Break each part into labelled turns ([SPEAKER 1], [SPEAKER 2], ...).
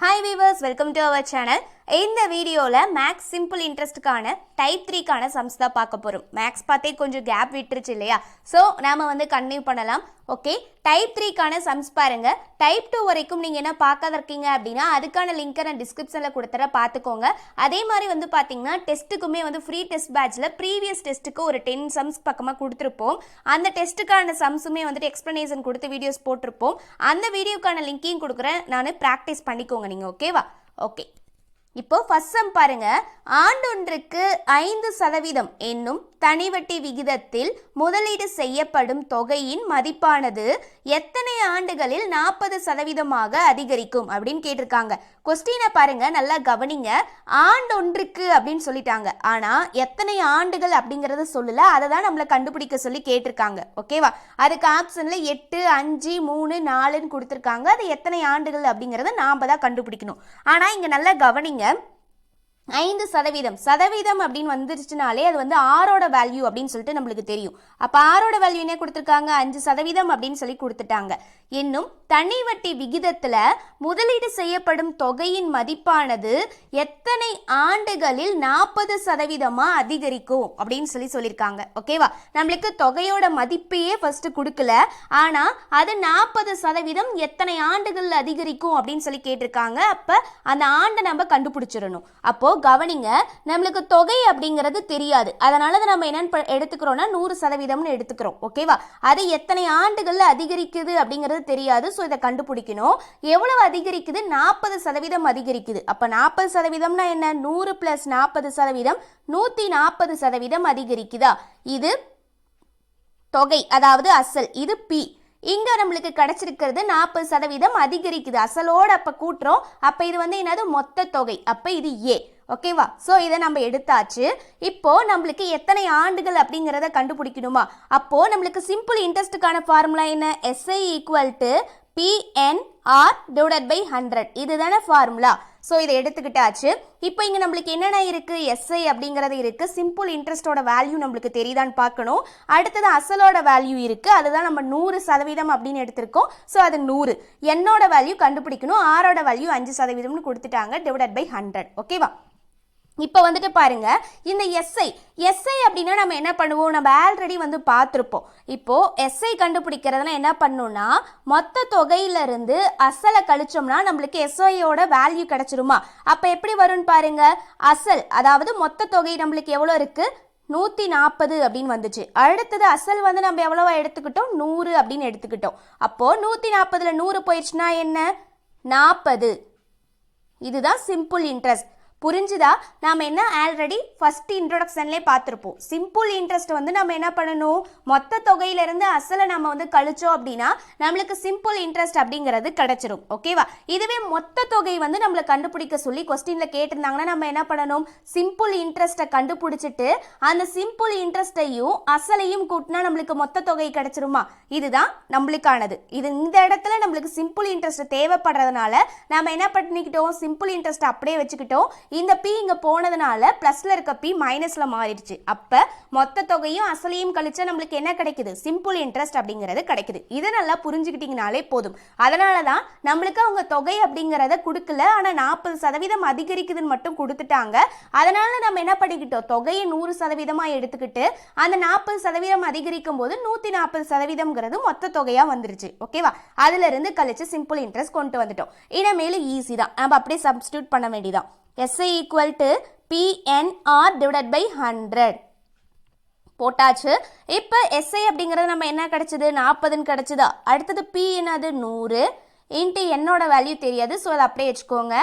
[SPEAKER 1] Hi viewers, welcome to our channel. இந்த வீடியோல maths simple இன்ட்ரெஸ்ட்கான type 3 கான சம்ஸ் தான் பார்க்க போறோம். மேக்ஸ் பார்த்தே கொஞ்சம் கேப் விட்டுருச்சு இல்லையா? சோ நாம கண்டினியூ பண்ணலாம். ஓகே, டைப் 3 கான சம்ஸ் பாருங்க. டைப் 2 வரைக்கும் நீங்க என்ன பார்க்காத இருக்கீங்க அப்படினா அதுக்கான லிங்க் நான் டிஸ்கிரிப்ஷன்ல கொடுத்தறேன், பாத்துக்கோங்க. அதே மாதிரி பாத்தீங்கன்னா டெஸ்ட்டுக்குமே ஃப்ரீ டெஸ்ட் பேட்ச்ல ப்ரீவியஸ் டெஸ்ட்டுக்கு ஒரு 10 சம்ஸ் பக்கமா கொடுத்திருப்போம். அந்த டெஸ்ட்டுக்கான சம்ஸுமே எக்ஸ்பிளனேஷன் கொடுத்து வீடியோஸ் போட்டிருப்போம். அந்த வீடியோக்கான லிங்கையும் கொடுக்குறேன், நான் பிராக்டிஸ் பண்ணிக்கோங்க நீங்க. ஓகேவா? ஓகே, இப்போ ஃபர்ஸ்ட் சம் பாருங்க. ஆண்டொன்றுக்கு 5% என்னும் தனிவட்டி விகிதத்தில் முதலீடு செய்யப்படும் தொகையின் மதிப்பானது எத்தனை ஆண்டுகளில் 40% அதிகரிக்கும் அப்படின்னு கேட்டிருக்காங்க. கொஸ்டினை பாருங்க, நல்லா கவனிங்க. ஆண்டொன்றுக்கு அப்படின்னு சொல்லிட்டாங்க, ஆனா எத்தனை ஆண்டுகள் அப்படிங்கறத சொல்லல, அதை தான் நம்மளை கண்டுபிடிக்க சொல்லி கேட்டிருக்காங்க. ஓகேவா? அதுக்கு ஆப்ஷன்ல 8, 5, 3, 4 கொடுத்திருக்காங்க. அது எத்தனை ஆண்டுகள் அப்படிங்கறத நாம தான் கண்டுபிடிக்கணும். ஆனா இங்க நல்லா கவனிங்க, 5% சதவீதம் அப்படின்னு வந்துருச்சுனாலே அது ஆரோட வேல்யூ அப்படின்னு சொல்லிட்டு நம்மளுக்கு தெரியும். அப்ப ஆரோட வேல்யூ என்ன கொடுத்திருக்காங்க? 5% அப்படின்னு சொல்லி கொடுத்துட்டாங்க. இன்னும் தனி வட்டி விகிதத்துல முதலீடு செய்யப்படும் தொகையின் மதிப்பானது எத்தனை ஆண்டுகளில் 40% அதிகரிக்கும் அப்படின்னு சொல்லியிருக்காங்க. ஓகேவா? நம்மளுக்கு தொகையோட மதிப்பையே ஃபர்ஸ்ட் கொடுக்கல, ஆனா அது 40% எத்தனை ஆண்டுகள் அதிகரிக்கும் அப்படின்னு சொல்லி கேட்டிருக்காங்க. அப்ப அந்த ஆண்டை நம்ம கண்டுபிடிச்சிடணும். அப்போ கவனிங்க, நம்மளுக்கு தொகை அப்படிங்கிறது தெரியாது, அதனால நம்ம என்ன எடுத்துக்கிறோம்னா 100% எடுத்துக்கிறோம். ஓகேவா? அது எத்தனை ஆண்டுகள்ல அதிகரிக்குது அப்படிங்கிறது தெரியாது. சோ இதை கண்டுபிடிக்கணும். எவ்வளவு அதிகரிக்குது? 40% அதிகரிக்குது. அப்ப 40%னா என்ன? 100 + 40%, 140% அதிகரிக்குதா? இது தொகை, அதாவது அசல். இது பி. இங்க நம்மளுக்கு கிடைச்சிருக்கிறது 40% அதிகரிக்குது, அசலோட அப்ப கூட்டுறோம். அப்ப இது என்னது? மொத்த தொகை. அப்ப இது ஏ. ஓகேவா? சோ இதை நம்ம எடுத்தாச்சு. இப்போ நம்மளுக்கு எத்தனை ஆண்டுகள் அப்படிங்கறத கண்டுபிடிக்கணுமா? அப்போ நம்மளுக்கு சிம்பிள் இன்ட்ரெஸ்டுக்கான ஃபார்முலா என்ன? SI = PNR / 100. இதுதானே ஃபார்முலா. ஸோ இதை எடுத்துக்கிட்டாச்சு. இப்போ இங்கே நம்மளுக்கு என்னென்ன இருக்கு? SI அப்படிங்கிறது இருக்கு. சிம்பிள் இன்ட்ரெஸ்டோட வேல்யூ நம்மளுக்கு தெரியுதான்னு பார்க்கணும். அடுத்தது அசலோட வேல்யூ இருக்கு, அதுதான் நம்ம 100% அப்படின்னு எடுத்திருக்கோம். ஸோ அது 100. என்னோட வேல்யூ கண்டுபிடிக்கணும். ஆரோட வேல்யூ 5% கொடுத்துட்டாங்க, /100. ஓகேவா? இப்போ பாருங்க, இந்த SI அப்படின்னா நம்ம என்ன பண்ணுவோம்? நம்ம ஆல்ரெடி பார்த்துருப்போம். இப்போ SI கண்டுபிடிக்கிறதுனா என்ன பண்ணணும்னா, மொத்த தொகையிலிருந்து அசலை கழிச்சோம்னா நம்மளுக்கு SIயோட வேல்யூ கிடைச்சிருமா? அப்ப எப்படி வரும்னு பாருங்க. அசல், அதாவது மொத்த தொகை நம்மளுக்கு எவ்வளோ இருக்கு? 140 அப்படின்னு வந்துச்சு. அடுத்தது அசல் நம்ம எவ்வளவா எடுத்துக்கிட்டோம்? 100 அப்படின்னு எடுத்துக்கிட்டோம். அப்போ 140ல 100 போயிடுச்சுன்னா என்ன? 40. இதுதான் சிம்பிள் இன்ட்ரெஸ்ட். புரிஞ்சுதா? நாம என்ன ஆல்ரெடி ஃபர்ஸ்ட் இன்ட்ரோடக்ஷன்லேயே பார்த்துருப்போம். சிம்பிள் இன்ட்ரெஸ்ட் நம்ம என்ன பண்ணணும்? மொத்த தொகையிலிருந்து அசலை நம்ம கழிச்சோம் அப்படின்னா நம்மளுக்கு சிம்பிள் இன்ட்ரெஸ்ட் அப்படிங்கிறது கிடைச்சிரும். ஓகேவா? இதுவே மொத்த தொகை நம்மளை கண்டுபிடிக்க சொல்லி கொஸ்டின்ல கேட்டிருந்தாங்கன்னா நம்ம என்ன பண்ணணும்? சிம்பிள் இன்ட்ரெஸ்ட்டை கண்டுபிடிச்சிட்டு அந்த சிம்பிள் இன்ட்ரெஸ்டையும் அசலையும் கூட்டினா நம்மளுக்கு மொத்த தொகை கிடைச்சிருமா? இதுதான் நம்மளுக்கானது. இந்த இடத்துல நம்மளுக்கு சிம்பிள் இன்ட்ரெஸ்ட் தேவைப்படுறதுனால நம்ம என்ன பண்ணிக்கிட்டோம்? சிம்பிள் இன்ட்ரெஸ்ட் அப்படியே வச்சுக்கிட்டோம். இந்த பி இங்க போனதுனால பிளஸ்ல இருக்க பி மைனஸ்ல மாறிடுச்சு. அப்ப மொத்த தொகையும் அசலையும் கழிச்சா நம்மளுக்கு என்ன கிடைக்குது? சிம்பிள் இன்ட்ரெஸ்ட் அப்படிங்கிறது கிடைக்குது. இதை நல்லா புரிஞ்சுக்கிட்டீங்கனாலே போதும். அதனாலதான் நம்மளுக்கு அவங்க தொகை அப்படிங்கறத கொடுக்கல, ஆனா 40% அதிகரிக்குதுன்னு மட்டும் கொடுத்துட்டாங்க. அதனால நம்ம என்ன பண்ணிக்கிட்டோம்? தொகையை 100% எடுத்துக்கிட்டு அந்த 40% அதிகரிக்கும் போது 140% மொத்த தொகையா வந்துருச்சு. ஓகேவா? அதுல இருந்து கழிச்சு சிம்பிள் இன்ட்ரெஸ்ட் கொண்டு வந்துட்டோம். இனிமேல் ஈஸி தான், நம்ம அப்படியே சப்ஸ்டியூட் பண்ண வேண்டியதான். SI = PNR / 100 போட்டாச்சு. இப்போ SI அப்படிங்கிறது நம்ம என்ன கிடைச்சது? 40 கிடைச்சதா? அடுத்தது P என்னது? 100 இன்ட்டு என்னோட வேல்யூ தெரியாது, ஸோ அதை அப்படியே வச்சுக்கோங்க.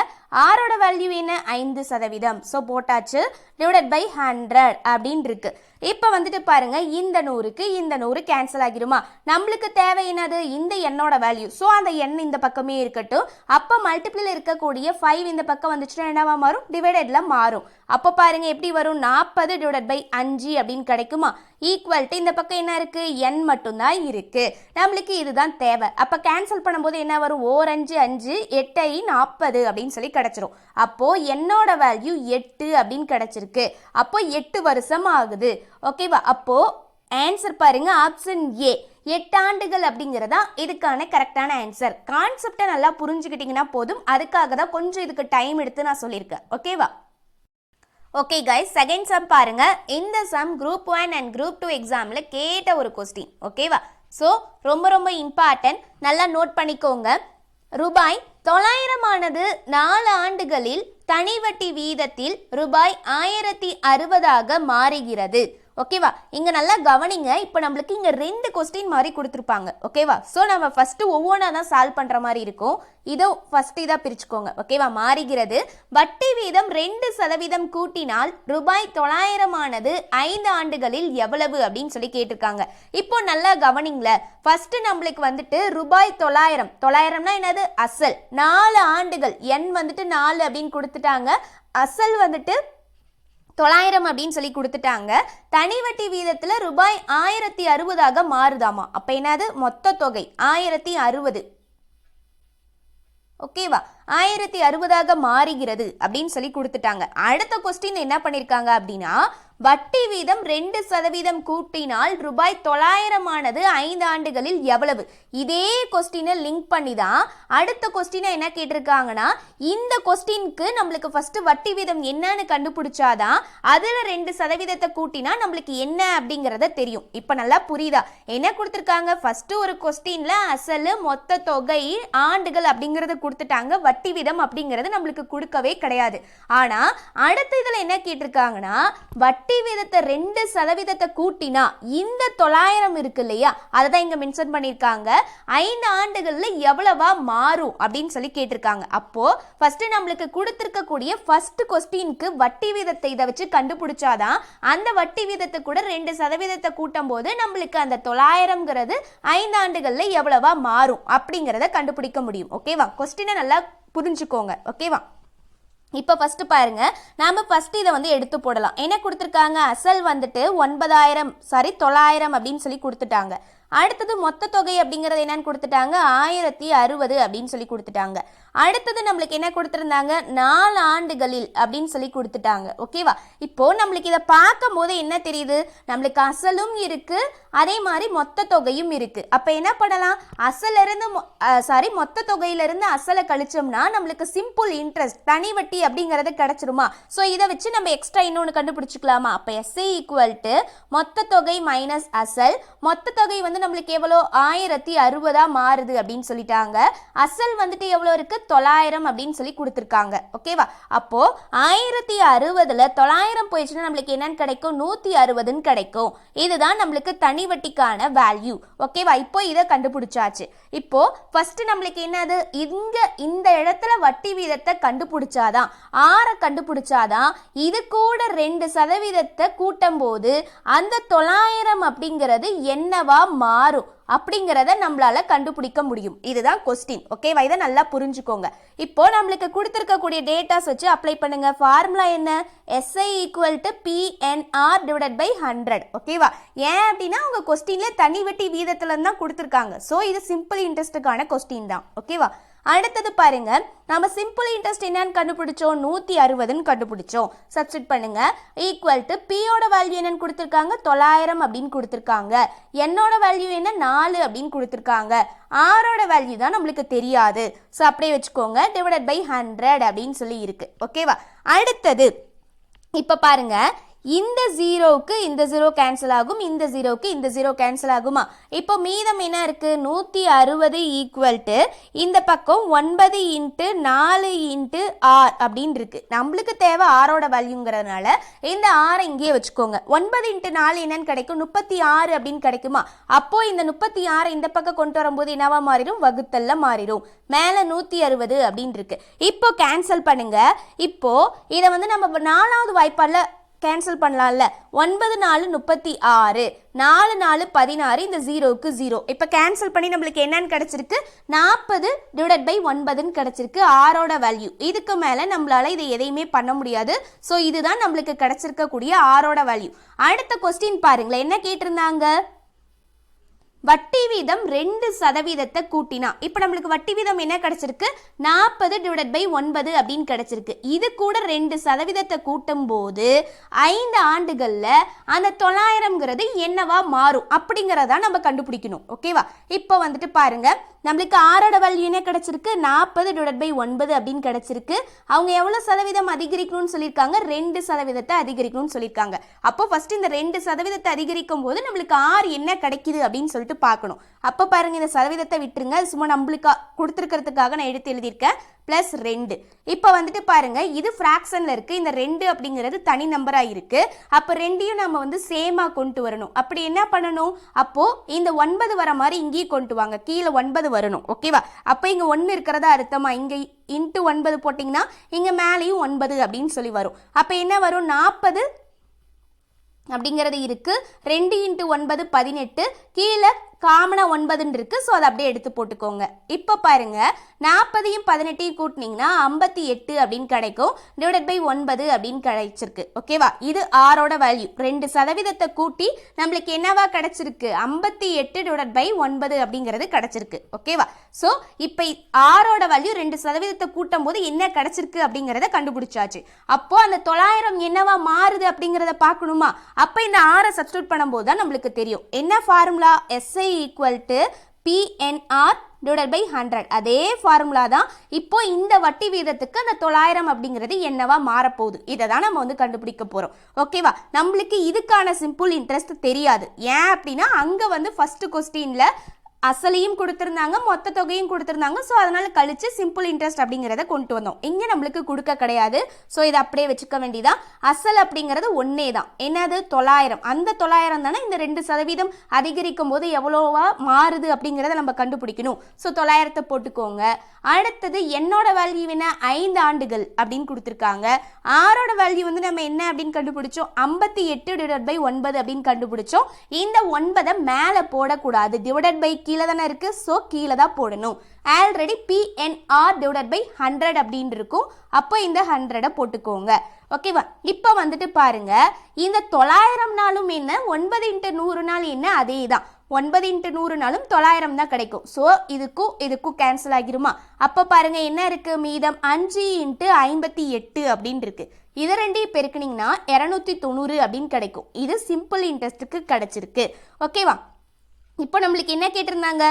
[SPEAKER 1] ஆரோட வேல்யூ என்ன? 5%. ஸோ போட்டாச்சு, /100 அப்படின்னு இருக்கு. இப்போ பாருங்க, இந்த 100க்கு இந்த 100 கேன்சல் ஆகிருமா? நம்மளுக்கு தேவை என்னது? இந்த எண்ணோட வேல்யூ. ஸோ அந்த எண் இந்த பக்கமே இருக்கட்டும். அப்போ மல்டிப்ளில் இருக்கக்கூடிய 5 இந்த பக்கம் வந்துச்சுன்னா என்னவா மாறும்? டிவைடட்ல மாறும். அப்போ பாருங்க எப்படி வரும்? 40 / 5 அப்படின்னு கிடைக்குமா? ஈக்குவல் டு இந்த பக்கம் என்ன இருக்கு? எண் மட்டும்தான் இருக்கு. நம்மளுக்கு இதுதான் தேவை. அப்போ கேன்சல் பண்ணும்போது என்ன வரும்? 4 5 5 8 40 அப்படின்னு சொல்லி கிடைச்சிரும். அப்போ என்னோட வேல்யூ 8 அப்படின்னு கிடைச்சிருக்கு. அப்போ 8 வருஷம் ஆகுது. ஓகேவா? அப்போ ஆன்சர் பாருங்க, ஆப்ஷன் ஏ. 8 ஆண்டுகள் அப்படிங்கிறதா இதுக்கான கரெக்டான ஆன்சர். கான்செப்டை நல்லா புரிஞ்சுக்கிட்டீங்கன்னா போதும். அதுக்காக தான் கொஞ்சம் இதுக்கு டைம் எடுத்து நான் சொல்லியிருக்கேன். ஓகேவா? ஓகே கைஸ், செகண்ட் சம் பாருங்க. இந்த சம் குரூப் 1 அண்ட் குரூப் 2 எக்ஸாமில் கேட்ட ஒரு கொஸ்டின். ஓகேவா? ஸோ ரொம்ப ரொம்ப இம்பார்ட்டன்ட், நல்லா நோட் பண்ணிக்கோங்க. ரூபாய் 900 4 ஆண்டுகளில் தனி வட்டி வீதத்தில் ரூபாய் 1060 மாறுகிறது. ஓகேவா? இங்க நல்லா கவனிங்க. இப்போ நம்மளுக்கு இங்க 2 கொஸ்டின் மாதிரி கொடுத்துருப்பாங்க. ஓகேவா? ஸோ நம்ம ஃபர்ஸ்ட் ஒவ்வொன்றா தான் சால்வ் பண்ற மாதிரி இருக்கும். இதோ ஃபர்ஸ்ட் இதாக பிரிச்சுக்கோங்க. ஓகேவா? மாறுகிறது. வட்டி வீதம் 2% கூட்டினால் ரூபாய் 900 5 ஆண்டுகளில் எவ்வளவு அப்படின்னு சொல்லி கேட்டிருக்காங்க. இப்போ நல்லா கவனிங்கள. ஃபர்ஸ்ட் நம்மளுக்கு வந்துட்டு ரூபாய் 900 என்னது? அசல். 4 ஆண்டுகள், எண் வந்துட்டு 4 அப்படின்னு கொடுத்துட்டாங்க. அசல் வந்துட்டு 900 அப்படின்னு சொல்லி கொடுத்துட்டாங்க. தனி வட்டி வீதத்துல ரூபாய் 1060 மாறுதாமா. அப்ப என்னது? மொத்த தொகை 1060. ஓகேவா? 1060 மாறுகிறது அப்படின்னு சொல்லி கொடுத்துட்டாங்க. அடுத்த கொஸ்டின் என்ன பண்ணிருக்காங்க அப்படின்னா, வட்டி வீதம் 2% கூட்டினால் ரூபாய் 900 5 ஆண்டுகளில் எவ்வளவு? இதே கொஸ்டினை லிங்க் பண்ணி தான் அடுத்த கொஸ்டினை என்ன கேட்டிருக்காங்கன்னா, இந்த கொஸ்டினுக்கு நம்மளுக்கு ஃபர்ஸ்ட் வட்டி வீதம் என்னன்னு கண்டுபிடிச்சாதான் அதுல 2% கூட்டினா நம்மளுக்கு என்ன அப்படிங்கறத தெரியும். இப்ப நல்லா புரியுதா? என்ன கொடுத்திருக்காங்க? ஃபர்ஸ்ட் ஒரு கொஸ்டின்ல அசல், மொத்த தொகை, ஆண்டுகள் அப்படிங்கறத கொடுத்துட்டாங்க. வட்டி வீதம் அப்படிங்கிறது நம்மளுக்கு கொடுக்கவே கிடையாது. ஆனா அடுத்த இதுல என்ன கேட்டிருக்காங்கன்னா, வட்டி வீதத்தை 2% கூட்டினா இந்த 900 இருக்கு இல்லையா, அதை இங்க மென்ஷன் பண்ணிருக்காங்க. 5 ஆண்டுகள்ல எவ்வளவா மாறும் அப்படின்னு சொல்லி கேட்டிருக்காங்க. அப்போ ஃபர்ஸ்ட் நம்மளுக்கு கொடுத்திருக்கக்கூடிய ஃபர்ஸ்ட் கொஸ்டினுக்கு வட்டி வீதத்தை இதை வச்சு கண்டுபிடிச்சாதான் அந்த வட்டி வீதத்தை கூட 2% கூட்டும் போது நம்மளுக்கு அந்த 900ங்கிறது 5 ஆண்டுகள்ல எவ்வளவா மாறும் அப்படிங்கிறத கண்டுபிடிக்க முடியும். ஓகேவா? கொஸ்டினை நல்லா புரிஞ்சுக்கோங்க. ஓகேவா? இப்போ ஃபர்ஸ்ட் பாருங்க, நாம ஃபர்ஸ்ட் இதை வந்து எடுத்து போடலாம். என்ன கொடுத்துருக்காங்க? அசல் வந்துட்டு 900 அப்படின்னு சொல்லி கொடுத்துட்டாங்க. அடுத்தது மொத்த தொகை அப்படிங்கிறது என்னன்னு கொடுத்துட்டாங்க? 1060 அப்படின்னு சொல்லி கொடுத்துட்டாங்க. அடுத்தது நம்மளுக்கு என்ன கொடுத்துருந்தாங்க? 4 ஆண்டுகளில் அப்படின்னு சொல்லி கொடுத்துட்டாங்க. ஓகேவா? இப்போ நம்மளுக்கு இதை பார்க்கும் போது என்ன தெரியுது? நம்மளுக்கு அசலும் இருக்கு, அதே மாதிரி மொத்த தொகையும் இருக்கு. அப்ப என்ன பண்ணலாம்? அசல இருந்து மொத்த தொகையில இருந்து அசலை கழிச்சோம்னா நம்மளுக்கு சிம்பிள் இன்ட்ரெஸ்ட், தனி வட்டி அப்படிங்கறது கிடைச்சிருமா? ஸோ இதை வச்சு நம்ம எக்ஸ்ட்ரா இன்னொன்று கண்டுபிடிச்சிக்கலாமா? அப்ப எஸ்ஏ ஈக்குவல் டு மொத்த தொகை மைனஸ் அசல். மொத்த தொகை வந்து நம்மளுக்கு எவ்வளோ? 1060 மாறுது அப்படின்னு சொல்லிட்டாங்க. அசல் வந்துட்டு எவ்வளோ இருக்கு? 900 அப்படின்னு சொல்லி கொடுத்துருக்காங்க. ஓகேவா? அப்போ 1060ல 900 போயிடுச்சுன்னா நம்மளுக்கு என்னன்னு கிடைக்கும்? 160 கிடைக்கும். இதுதான் நம்மளுக்கு தனி வட்டிக்கான வேல்யூ. ஓகேவா? இப்போ இதை கண்டுபிடிச்சாச்சு. இப்போ ஃபர்ஸ்ட் நம்மளுக்கு என்னது? இங்க இந்த இடத்துல வட்டி வீதத்தை கண்டுபிடிச்சாதான், 6 கண்டுபிடிச்சாதான் இது கூட 2% கூட்டும் போது அந்த 900 அப்படிங்கிறது என்னவா மாறும் அப்படிங்கிறத நம்மளால கண்டுபிடிக்க முடியும். இதுதான் கொஸ்டின். ஓகேவா? இதை நல்லா புரிஞ்சுக்கோங்க. இப்போ நம்மளுக்கு கொடுத்திருக்கக்கூடிய டேட்டாஸ் வச்சு அப்ளை பண்ணுங்க. ஃபார்முலா என்ன? SI equal to PNR divided by 100. ஓகேவா? ஏன் அப்படின்னா உங்க கொஸ்டின்ல தனி வட்டி வீதத்துல தான் கொடுத்திருக்காங்க. ஸோ இது சிம்பிள் இன்ட்ரெஸ்டுக்கான கொஸ்டின் தான். ஓகேவா? அடுத்தது பாருங்க, நம்ம சிம்பிள் இன்ட்ரெஸ்ட் என்னன்னு கண்டுபிடிச்சோம்? 160 கண்டுபிடிச்சோம். சப்ஸ்டிட் பண்ணுங்க. ஈக்குவல் டு பியோட வேல்யூ என்னன்னு கொடுத்துருக்காங்க? 900 அப்படின்னு கொடுத்துருக்காங்க. என்னோட வேல்யூ என்ன? 4 அப்படின்னு கொடுத்துருக்காங்க. ஆரோட வேல்யூ தான் நம்மளுக்கு தெரியாது. ஸோ அப்படியே வச்சுக்கோங்க. டிவைடட் பை 100 அப்படின்னு சொல்லி இருக்கு. ஓகேவா? அடுத்தது இப்போ பாருங்க, இந்த ஜீரோவுக்கு இந்த ஜீரோ கேன்சல் ஆகும், இந்த ஜீரோவுக்கு இந்த ஜீரோ கேன்சல் ஆகுமா? இப்போ மீதம் என்ன இருக்கு? 160 ஈக்குவல் டு இந்த பக்கம் 9 இன்ட்டு 4 இன்ட்டு ஆர் அப்படின்னு இருக்கு. நம்மளுக்கு தேவை ஆரோட வேல்யூங்கிறதுனால இந்த ஆரை இங்கேயே வச்சுக்கோங்க. 9 இன்ட்டு 4 என்னன்னு கிடைக்கும்? 36 அப்படின்னு கிடைக்குமா? அப்போ இந்த 36 இந்த பக்கம் கொண்டு வரும்போது என்னவா மாறிடும்? வகுத்தல்ல மாறிடும். மேலே 160 அப்படின்னு இருக்கு. இப்போ கேன்சல் பண்ணுங்க. இப்போ இதை வந்து நம்ம 4வது வாய்ப்பால கேன்சல் பண்ணலாம்ல. 9 4 36, 4 4 16, இந்த ஜீரோவுக்கு ஜீரோ. இப்போ கேன்சல் பண்ணி நம்மளுக்கு என்னன்னு கிடைச்சிருக்கு? 40 டிவைடட் பை 9 கிடைச்சிருக்கு ஆரோட வேல்யூ. இதுக்கு மேலே நம்மளால இதை எதையுமே பண்ண முடியாது. ஸோ இதுதான் நம்மளுக்கு கிடைச்சிருக்கக்கூடிய ஆரோட வேல்யூ. அடுத்த கொஸ்டின் பாருங்களேன், என்ன கேட்டிருந்தாங்க? வட்டி வீதம் 2% கூட்டினா இப்போ நம்மளுக்கு வட்டி வீதம் என்ன கிடைச்சிருக்கு 40/9 அப்படின்னு கிடைச்சிருக்கு. இது கூட 2% கூட்டும் போது 5 ஆண்டுகள்ல அந்த 900ங்கிறது என்னவா மாறும் அப்படிங்கிறதா நம்ம கண்டுபிடிக்கணும். ஓகேவா? இப்போ வந்துட்டு பாருங்க, நம்மளுக்கு ஆரோட வேல்யூ என்ன கிடைச்சிருக்கு 40/9 அப்படின்னு கிடைச்சிருக்கு. அவங்க எவ்வளவு சதவீதம் அதிகரிக்கணும்னு சொல்லியிருக்காங்க 2% அதிகரிக்கணும்னு சொல்லியிருக்காங்க. அப்போ ஃபர்ஸ்ட் இந்த 2% அதிகரிக்கும் போது நம்மளுக்கு ஆர் என்ன கிடைக்குது அப்படின்னு சொல்லிட்டு பார்க்கணும். அப்போ பாருங்க, இந்த சதவீதத்தை விட்டுருங்க, சும்மா நம்மளுக்கு கொடுத்துருக்கிறதுக்காக நான் எடுத்து எழுதியிருக்கேன் +2. இப்போ வந்துட்டு பாருங்க, இது ஃப்ராக்ஷன்ல இருக்கு, இந்த 2 அப்படிங்கிறது தனி நம்பரா இருக்கு. அப்போ ரெண்டையும் நம்ம வந்து சேமா கொண்டு வரணும். அப்படி என்ன பண்ணணும், அப்போ இந்த 9 வர மாதிரி இங்கேயும் கொண்டு வாங்க, கீழே 9 வரணும். ஓகேவா? அப்போ இங்க 1 இருக்கிறதா அர்த்தமா, இங்க இன்ட்டு 9 போட்டிங்கன்னா இங்க மேலேயும் 9 அப்படின்னு சொல்லி வரும். அப்போ என்ன வரும் 40 அப்படிங்கிறது இருக்கு. 2 × 9 18, கீழே காமனா 9 இருக்கு. ஸோ அதை அப்படியே எடுத்து போட்டுக்கோங்க. இப்போ பாருங்க, 40யும் 18யும் கூட்டினீங்கன்னா 58 அப்படின்னு கிடைக்கும். /9 அப்படின்னு கிடைச்சிருக்கு. ஓகேவா? இது ஆரோட வேல்யூ. 2% கூட்டி நம்மளுக்கு என்னவா கிடைச்சிருக்கு 58/9 அப்படிங்கிறது கிடைச்சிருக்கு. ஓகேவா? ஸோ இப்போ ஆரோட வேல்யூ 2% கூட்டும் போது என்ன கிடைச்சிருக்கு அப்படிங்கிறத கண்டுபிடிச்சாச்சு. அப்போ அந்த 900 என்னவா மாறுது அப்படிங்கிறத பார்க்கணுமா? அப்போ இந்த ஆரை சப்ஸ்டிட்யூட் பண்ணும்போது தான் நம்மளுக்கு தெரியும். என்ன ஃபார்முலா? SI = PNR/100. அதே ஃபார்முலா தான் இப்போ இந்த வட்டி வீதத்துக்கு அந்த 900 அப்படிங்கிறது என்னவா மாறப்போகுது. இதை தான் நம்ம வந்து கண்டுபிடிக்க போறோம். ஓகேவா? நம்மளுக்கு இதுக்கான சிம்பிள் இன்ட்ரெஸ்ட் தெரியாது. ஏன் அப்படின்னா அங்க வந்து ஃபர்ஸ்ட் கொஸ்டின்ல அசலையும் கொடுத்துருந்தாங்க, மொத்த தொகையும் கொடுத்துருந்தாங்க. ஸோ அதனால கழிச்சு சிம்பிள் இன்ட்ரெஸ்ட் அப்படிங்கிறத கொண்டு வந்தோம். இங்கே நம்மளுக்கு கொடுக்க கிடையாது. ஸோ இதை அப்படியே வச்சுக்க வேண்டியதான். அசல் அப்படிங்கிறது ஒன்னே தான். என்னது 900. அந்த 900 தானே இந்த 2% அதிகரிக்கும் போது எவ்வளோவா மாறுது அப்படிங்கிறத நம்ம கண்டுபிடிக்கணும். ஸோ 900 போட்டுக்கோங்க. அடுத்தது என்னோட வேல்யூ என்ன 5 ஆண்டுகள் அப்படின்னு கொடுத்துருக்காங்க. ஆரோட வேல்யூ வந்து நம்ம என்ன அப்படின்னு கண்டுபிடிச்சோம் 58/9 அப்படின்னு கண்டுபிடிச்சோம். இந்த 9 மேலே போடக்கூடாது, டிவைடட் பை கீழே தானே இருக்கு. ஸோ கீழே தான் போடணும். ஆல்ரெடி PNR/100 அப்படின்னு இருக்கும். அப்போ இந்த 100 போட்டுக்கோங்க. ஓகேவா? இப்போ வந்துட்டு பாருங்க, இந்த 900 நாளும் என்ன 9 × 100 நாள் என்ன அதே தான். 9 × 100 நாளும் 900 தான் கிடைக்கும். ஸோ இதுக்கும் கேன்சல் ஆகிருமா? அப்போ பாருங்க என்ன இருக்கு மீதம் 5 × 58 அப்படின்னு இருக்கு. இது ரெண்டையும் பெருக்குனீங்கன்னா 290 அப்படின்னு கிடைக்கும். இது சிம்பிள் இன்ட்ரெஸ்ட்டுக்கு கிடைச்சிருக்கு. ஓகேவா? இப்போ நம்மளுக்கு என்ன கேட்டிருந்தாங்க,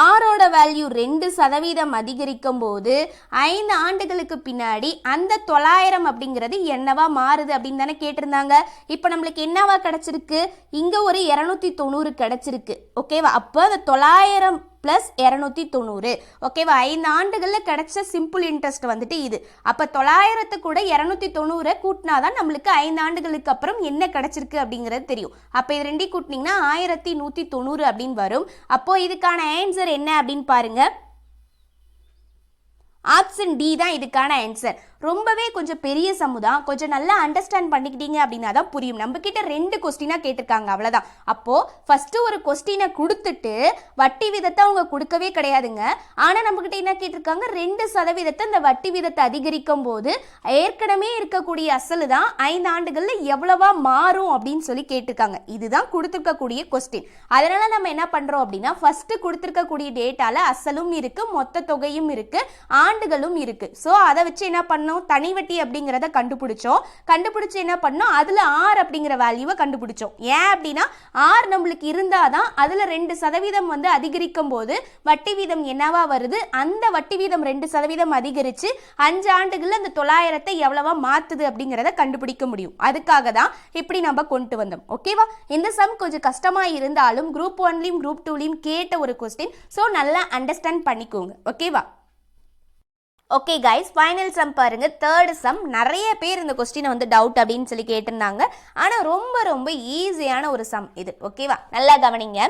[SPEAKER 1] ஆரோட வேல்யூ 2% அதிகரிக்கும் போது 5 ஆண்டுகளுக்கு பின்னாடி அந்த 900 அப்படிங்கிறது என்னவா மாறுது அப்படின்னு தானே கேட்டிருந்தாங்க. இப்போ நம்மளுக்கு என்னவா கிடைச்சிருக்கு, இங்க ஒரு 290 கிடைச்சிருக்கு. ஓகேவா? அப்போ அந்த 900 + 290. ஓகேவா? 5 ஆண்டுகளில் கிடைச்ச சிம்பிள் இன்ட்ரெஸ்ட் வந்துட்டு இது. அப்போ 900 கூட 290 கூட்டினாதான் நம்மளுக்கு 5 ஆண்டுகளுக்கு அப்புறம் என்ன கிடைச்சிருக்கு அப்படிங்கிறது தெரியும். அப்போ இது ரெண்டையும் கூட்டினீங்கன்னா 1190 அப்படின்னு வரும். அப்போ இதுக்கான ஆன்சர் என்ன அப்படின்னு பாருங்க, ஆப்ஷன் டி தான் இதுக்கான ஆன்சர். ரொம்பவே கொஞ்சம் பெரிய சம்மு தான், கொஞ்சம் நல்லா அண்டர்ஸ்டாண்ட் பண்ணிக்கிட்டீங்க அப்படின்னா தான் புரியும். நம்ம கிட்ட 2 கொஸ்டினா கேட்டிருக்காங்க, அவ்வளோதான். அப்போ ஃபர்ஸ்ட் ஒரு கொஸ்டினை கொடுத்துட்டு வட்டி வீதத்தை அவங்க கொடுக்கவே கிடையாதுங்க. ஆனால் நம்ம கிட்ட என்ன கேட்டிருக்காங்க 2% இந்த வட்டி வீதத்தை அதிகரிக்கும் போது ஏற்கனவே இருக்கக்கூடிய அசல் தான் 5 ஆண்டுகளில் எவ்வளவா மாறும் அப்படின்னு சொல்லி கேட்டிருக்காங்க. இதுதான் கொடுத்துருக்கக்கூடிய கொஸ்டின். அதனால நம்ம என்ன பண்றோம் அப்படின்னா ஃபர்ஸ்ட் கொடுத்துருக்கக்கூடிய டேட்டால அசலும் இருக்கு, மொத்த தொகையும் இருக்கு, ஆண்டுகளும் இருக்கு. ஸோ அதை வச்சு என்ன பண்ணோம், தனி வட்டி அப்படிங்கிறத கண்டுபிடிச்சு என்ன பண்ணோம், அதுல ஆர் அப்படிங்கிற வேல்யூவை கண்டுபிடிச்சோம். ஏன் அப்படின்னா ஆர் நம்மளுக்கு இருந்தாதான் அதுல 2% வந்து அதிகரிக்கும் போது வட்டி வீதம் என்னவா வருது, அந்த வட்டி வீதம் 2% அதிகரிச்சு 5 ஆண்டுகள்ல அந்த 900 எவ்வளவா மாத்துது அப்படிங்கிறத கண்டுபிடிக்க முடியும். அதுக்காக தான் இப்படி நம்ம கொண்டு வந்தோம். ஓகேவா? இந்த சம் கொஞ்சம் கஷ்டமா இருந்தாலும் குரூப் 1லயும் குரூப் 2லயும் கேட்ட ஒரு கொஸ்டின். ஸோ நல்லா அண்டர்ஸ்டாண்ட் பண்ணிக்கோங்க. ஓகேவா? ஓகே கைஸ், ஃபைனல் சம் பாருங்க. Third sum. நிறைய பேர் இந்த கொஸ்டினை வந்து டவுட் அப்படின்னு சொல்லி கேட்டிருந்தாங்க. ஆனால் ரொம்ப ஈஸியான ஒரு சம் இது. ஓகேவா? நல்லா கவனிங்க.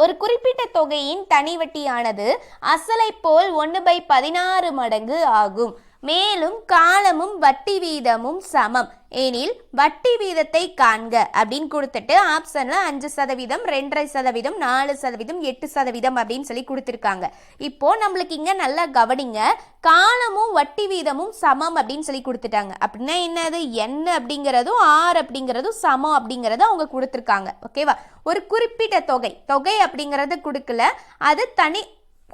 [SPEAKER 1] ஒரு குறிப்பிட்ட தொகையின் தனி வட்டியானது அசலை போல் 1/16 மடங்கு ஆகும். மேலும் காலமும் வட்டி வீதமும் சமம் எனில் வட்டி வீதத்தை காண்க அப்படின்னு கொடுத்துட்டு ஆப்ஷன்ல 5%, 2.5%, 4%, 8% அப்படின்னு சொல்லி கொடுத்துருக்காங்க. இப்போ நம்மளுக்கு இங்க நல்லா கவனிங்க, காலமும் வட்டி வீதமும் சமம் அப்படின்னு சொல்லி கொடுத்துட்டாங்க. அப்படின்னா என்னது, n அப்படிங்கிறதும் r அப்படிங்கிறதும் சமம் அப்படிங்கிறத அவங்க கொடுத்துருக்காங்க. ஓகேவா, ஒரு குறிப்பிட்ட தொகை அப்படிங்கிறது கொடுக்கல, அது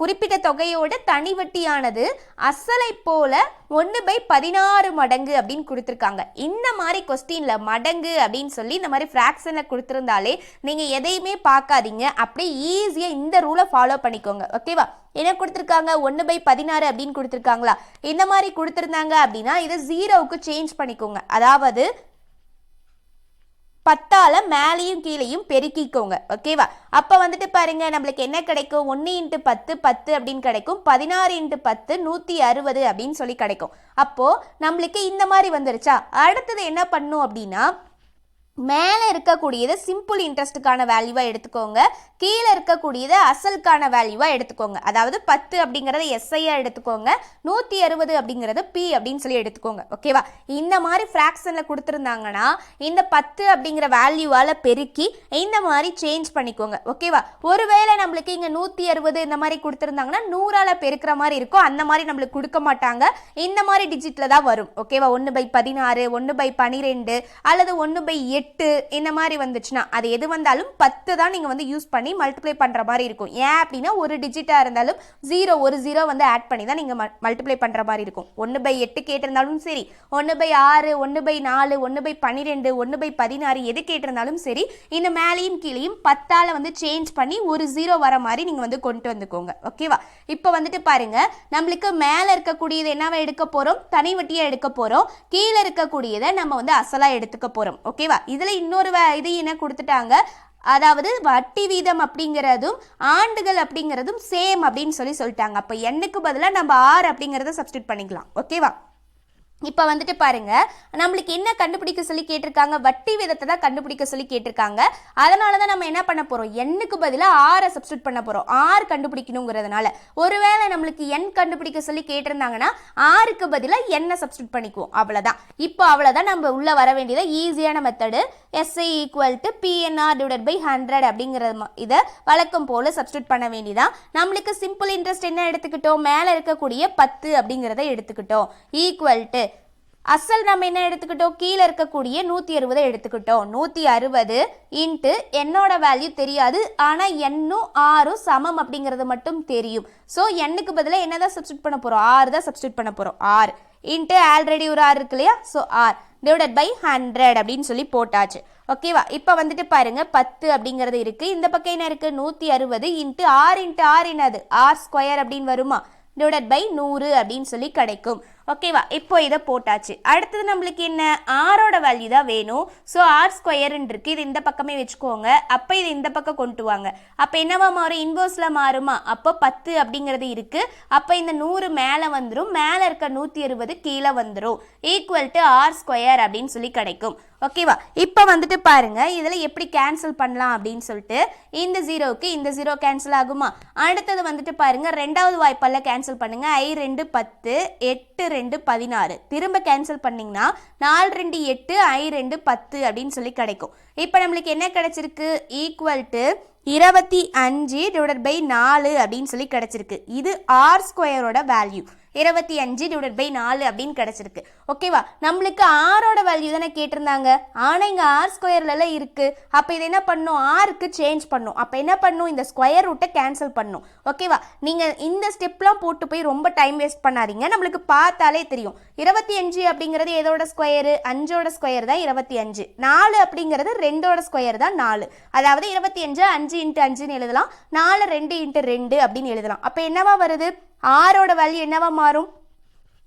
[SPEAKER 1] குறிப்பிட்ட தொகையோட தனி வட்டியானது அசலை போல 1/16 மடங்கு அப்படின்னு கொடுத்துருக்காங்க. இந்த மாதிரி கொஸ்டின்ல மடங்கு அப்படின்னு சொல்லி இந்த மாதிரி ஃப்ராக்ஷன்ல கொடுத்துருந்தாலே நீங்க எதையுமே பார்க்காதீங்க, அப்படியே ஈஸியா இந்த ரூலை ஃபாலோ பண்ணிக்கோங்க. ஓகேவா, என்ன கொடுத்துருக்காங்க, 1/16 அப்படின்னு கொடுத்துருக்காங்களா, இந்த மாதிரி கொடுத்துருந்தாங்க அப்படின்னா இதை 0க்கு சேஞ்ச் பண்ணிக்கோங்க. அதாவது 10ஆல மேலையும் கீழையும் பெருக்கிக்கோங்க. ஓகேவா, அப்போ வந்துட்டு பாருங்க நம்மளுக்கு என்ன கிடைக்கும், 1 × 10 10 அப்படின்னு கிடைக்கும், 16 × 10 160 அப்படின்னு சொல்லி கிடைக்கும். அப்போ நம்மளுக்கு இந்த மாதிரி வந்துருச்சா. அடுத்தது என்ன பண்ணும் அப்படின்னா, மேலே இருக்கக்கூடியது சிம்பிள் இன்ட்ரெஸ்ட்டுக்கான வேல்யூவாக எடுத்துக்கோங்க, கீழே இருக்கக்கூடியது அசலுக்கான வேல்யூவாக எடுத்துக்கோங்க. அதாவது 10 அப்படிங்கிறத எஸ்ஐயாக எடுத்துக்கோங்க, 160 அப்படிங்கிறது பி அப்படின்னு சொல்லி எடுத்துக்கோங்க. ஓகேவா, இந்த மாதிரி ஃப்ராக்ஷனில் கொடுத்துருந்தாங்கன்னா இந்த 10 அப்படிங்கிற வேல்யூவால் பெருக்கி இந்த மாதிரி சேஞ்ச் பண்ணிக்கோங்க. ஓகேவா, ஒருவேளை நம்மளுக்கு இங்கே 160 இந்த மாதிரி கொடுத்துருந்தாங்கன்னா 100ஆல் பெருக்கிற மாதிரி இருக்கும், அந்த மாதிரி நம்மளுக்கு கொடுக்க மாட்டாங்க, இந்த மாதிரி டிஜிட்டில் தான் வரும். ஓகேவா, 1/16, 1/12 அல்லது 1/8 இந்த மாதிரி வந்துச்சுன்னா அது எது வந்தாலும் 10 தான் நீங்க வந்து யூஸ் பண்ணி மல்டிப்ளை பண்ற மாதிரி இருக்கும். ஏன் அப்படின்னா ஒரு டிஜிட்டா இருந்தாலும் 0 வந்து ஆட் பண்ணி தான் நீங்க மல்டிப்ளை பண்ற மாதிரி இருக்கும். 1/8 கேட்டிருந்தாலும் சரி, 1/6, 1/4, 1/12, 1/16 எது கேட்டிருந்தாலும் சரி, இந்த மேலையும் கீழையும் 10ஆல வந்து சேஞ்ச் பண்ணி ஒரு 0 வர மாதிரி நீங்க வந்து கொண்டு வந்துக்கோங்க. ஓகேவா, இப்போ வந்துட்டு பாருங்க நம்மளுக்கு மேல இருக்கக்கூடியது என்னவா எடுக்க போறோம், தனி வட்டியா எடுக்க போறோம், கீழே இருக்கக்கூடியதை நம்ம வந்து அசலா எடுத்துக்க போறோம். ஓகேவா, இதுல இன்னொரு இது என்ன கொடுத்துட்டாங்க, அதாவது வட்டி வீதம் அப்படிங்கிறதும் ஆண்டுகள் அப்படிங்கிறதும் சேம் அப்படின்னு சொல்லிட்டாங்க. அப்ப எண்ணுக்கு பதிலாக நம்ம r அப்படிங்கிறத சப்ஸ்டிட் பண்ணிக்கலாம். ஓகேவா, இப்போ வந்துட்டு பாருங்க நம்மளுக்கு என்ன கண்டுபிடிக்க சொல்லி கேட்டிருக்காங்க, வட்டி விதத்தை தான் கண்டுபிடிக்க சொல்லி கேட்டிருக்காங்க. அதனால தான் நம்ம என்ன பண்ண போறோம், எண்ணுக்கு பதிலாக ஆரை சப்ஸ்டிட் பண்ண போறோம், ஆர் கண்டுபிடிக்கணுங்கிறதுனால. ஒருவேளை நம்மளுக்கு எண் கண்டுபிடிக்க சொல்லி கேட்டிருந்தாங்கன்னா ஆருக்கு பதிலாக எண்ணை சப்ஸ்டிட் பண்ணிக்குவோம், அவ்வளோதான். இப்போ அவ்வளோதான், நம்ம உள்ள வர வேண்டியது ஈஸியான மெத்தடு. SI = PNR / 100 அப்படிங்கிற இதை வழக்கம் போல சப்ஸ்டிட் பண்ண வேண்டியதான். நம்மளுக்கு சிம்பிள் இன்ட்ரெஸ்ட் என்ன எடுத்துக்கிட்டோம், மேலே இருக்கக்கூடிய 10 அப்படிங்கிறத எடுத்துக்கிட்டோம், ஈக்குவல் அசல் நம்ம என்ன எடுத்துக்கிட்டோம், கீழே இருக்கக்கூடிய 160 எடுத்துக்கிட்டோம். 160 இன்ட்டு என்னோட வேல்யூ தெரியாது, ஆனால் எண்ணும் ஆரும் சமம் அப்படிங்கிறது மட்டும் தெரியும். ஸோ எண்ணுக்கு பதிலாக என்ன தான் சப்ஸ்டிட் பண்ண போகிறோம், ஆறு தான் சப்ஸ்டிட் பண்ண போகிறோம். ஆர் இன்ட்டு ஆல்ரெடி ஒரு ஆர் இருக்கு இல்லையா, ஸோ ஆர் /100 அப்படின்னு சொல்லி போட்டாச்சு. ஓகேவா, இப்போ வந்துட்டு பாருங்க 10 அப்படிங்கிறது இருக்கு, இந்த பக்கம் என்ன இருக்கு, 160 இன்ட்டு ஆர் என்னது, r² அப்படின்னு வருமா, /100 அப்படின்னு சொல்லி கிடைக்கும். ஓகேவா, இப்போ இதை போட்டாச்சு. அடுத்தது நம்மளுக்கு என்ன, ஆரோட வேல்யூ தான் வேணும். ஸோ r² இருக்கு, இது இந்த பக்கமே வச்சுக்கோங்க. அப்போ இது இந்த பக்கம் கொண்டு வாங்க. அப்போ என்னவா மாறும், இன்வர்ஸ்ல மாறுமா. அப்போ 10 அப்படிங்கிறது இருக்கு, அப்போ இந்த 100 மேலே வந்துடும், மேலே இருக்க 160 கீழே வந்துடும், ஈக்குவல் டு r² அப்படின்னு சொல்லி கிடைக்கும். ஓகேவா, இப்போ வந்துட்டு பாருங்க இதில் எப்படி கேன்சல் பண்ணலாம் அப்படின்னு சொல்லிட்டு, இந்த 0க்கு இந்த 0 கேன்சல் ஆகுமா. அடுத்தது வந்துட்டு பாருங்க ரெண்டாவது வாய்ப்பால் கேன்சல் பண்ணுங்க, I2 10, 8 2 16, திரும்ப கேன்சல் பண்ணிங்கன்னா 4 2 8, I2 10 அப்படின்னு சொல்லி கிடைக்கும். இப்போ நம்மளுக்கு என்ன கிடைச்சிருக்கு, ஈக்குவல் டு 25/4 அப்படின்னு சொல்லி கிடைச்சிருக்கு. இது r² வேல்யூ, 25/4 அப்படின்னு கிடைச்சிருக்கு. ஓகேவா, நம்மளுக்கு ஆரோட வேல்யூ தானே கேட்டிருந்தாங்க, ஆனால் இங்கே r² இருக்கு. அப்போ இது என்ன பண்ணும், ஆருக்கு சேஞ்ச் பண்ணும். அப்போ என்ன பண்ணும், இந்த ஸ்கொயர் ரூட்டை கேன்சல் பண்ணும். ஓகேவா, நீங்கள் இந்த ஸ்டெப்லாம் போட்டு போய் ரொம்ப டைம் வேஸ்ட் பண்ணாதீங்க, நம்மளுக்கு பார்த்தாலே தெரியும். 25 அப்படிங்கிறது எதோட ஸ்கொயரு, 5ஓட ஸ்கொயர் தான் 25, 4 அப்படிங்கிறது 2ஓட ஸ்கொயர் தான் 4. அதாவது 25 5 × 5ன்னு எழுதலாம், 4 2 × 2 அப்படின்னு எழுதலாம். அப்போ என்னவா வருது, ஆரோட வேல்யூ என்னவா மாறும்,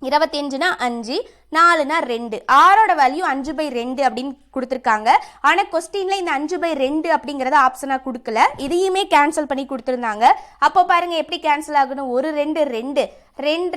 [SPEAKER 1] 25னா 5, 4னா 2, ஆரோட வேல்யூ 5/2 அப்படின்னு கொடுத்துருக்காங்க. ஆனால் கொஸ்டின்ல இந்த 5/2 அப்படிங்கிறத ஆப்ஷனாக கொடுக்கல, இதையுமே கேன்சல் பண்ணி கொடுத்துருந்தாங்க. அப்போ பாருங்க எப்படி கேன்சல் ஆகணும், ஒரு 2 2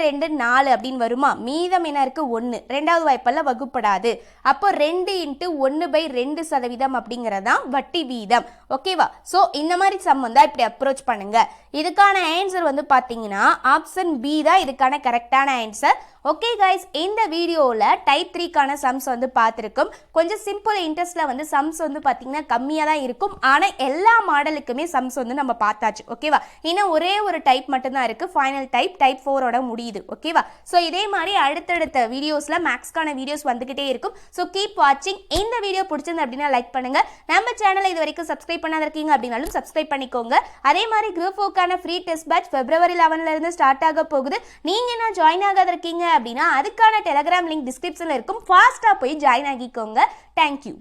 [SPEAKER 1] 2 4 அப்படின்னு வருமா, மீதம் என்ன இருக்கு 1, ரெண்டாவது வாய்ப்பெல்லாம் வகுப்படாது. அப்போ 2 × 1/2% அப்படிங்கிறதான் வட்டி வீதம். ஓகேவா, ஸோ இந்த மாதிரி சம் தான் இப்படி அப்ரோச் பண்ணுங்க. இதுக்கான ஆன்சர் வந்து பார்த்தீங்கன்னா ஆப்ஷன் பி தான் இதுக்கான கரெக்டான ஆன்சர். ஓகே கைஸ், இந்த வீடியோவில் டைப் 3க்கான சம்ஸ் வந்து பார்த்துருக்கோம். கொஞ்சம் சிம்பிள் இன்ட்ரெஸ்ட்டில் வந்து சம்ஸ் வந்து பார்த்திங்கன்னா கம்மியாக தான் இருக்கும். ஆனால் எல்லா மாடலுக்குமே சம்ஸ் வந்து நம்ம பார்த்தாச்சு. ஓகேவா? இன்னும் ஒரே ஒரு டைப் மட்டும்தான் இருக்குது. ஃபைனல் டைப் 4ஓட முடியுது. ஓகேவா? ஸோ இதே மாதிரி அடுத்தடுத்த வீடியோஸில் மேக்ஸ்க்கான வீடியோஸ் வந்துக்கிட்டே இருக்கும். ஸோ கீப் வாட்சிங். இந்த வீடியோ பிடிச்சிருந்து அப்படின்னா லைக் பண்ணுங்கள். நம்ம சேனலை இது வரைக்கும் சப்ஸ்கிரைப் பண்ணாத இருக்கீங்க அப்படின்னாலும் சப்ஸ்கிரைப் பண்ணிக்கோங்க. அதே மாதிரி குரூப் 4க்கான free test batch February 11 start ஆக போகுது. நீங்கள் என்ன ஜாயின் ஆகாத இருக்கீங்க அப்படின்னா அதுக்கான டெலிகிராம் லிங்க் டிஸ்கிரிப்ஷன்ல இருக்கும். ஃபாஸ்டா போய் ஜாயின் ஆகிக்கோங்க. தேங்க்யூ.